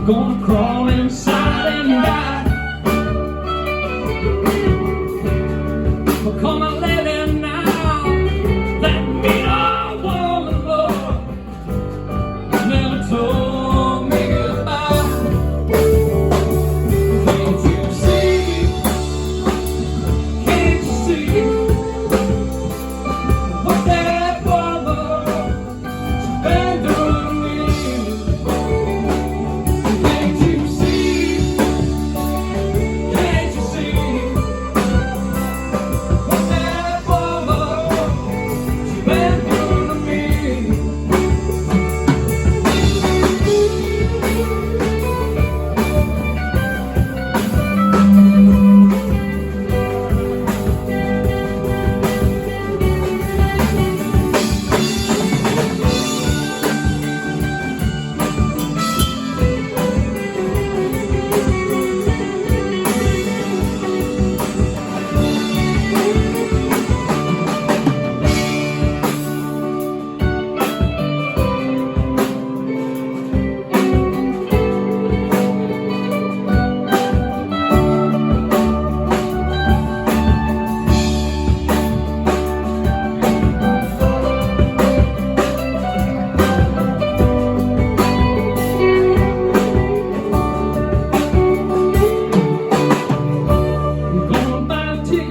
gonna crawl inside and die. Well, come on, lady, now. That mean old woman, Lord, never told me goodbye. Can't you see? Can't you see what that woman's been doing to me? Can't you see? Can't you see what that woman's been doing to me?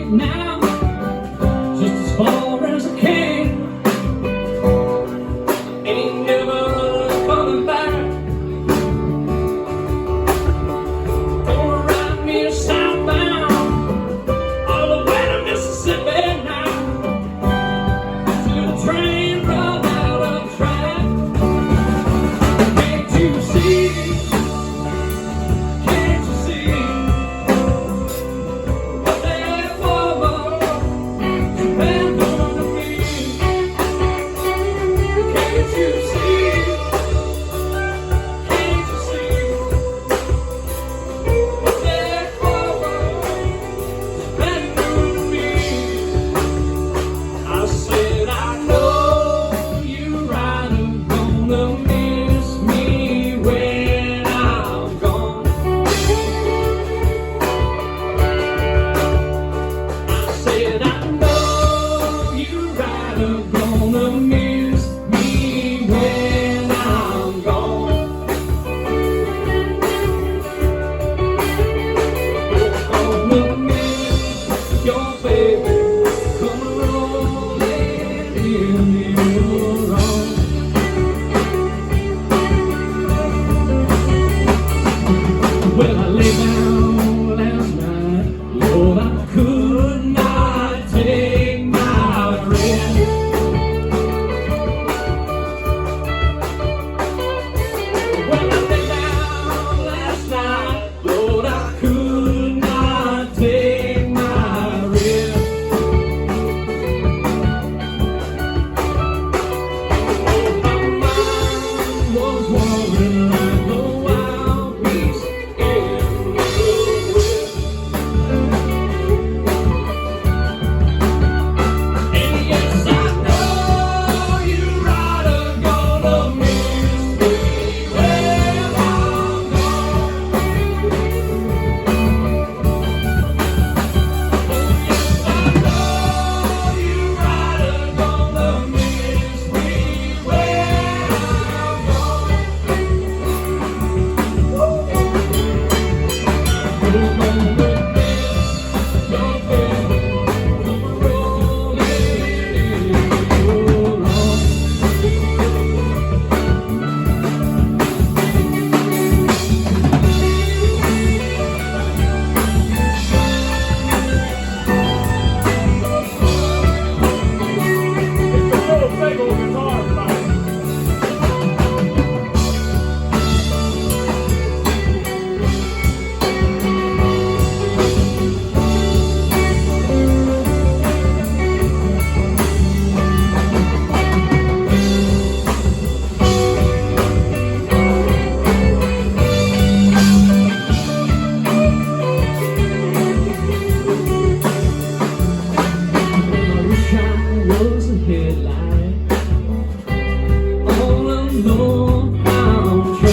Now, just as far as I can. Ain't never coming back. Gonna ride me southbound all the way to Mississippi now, till the train run out of track. Can't you see?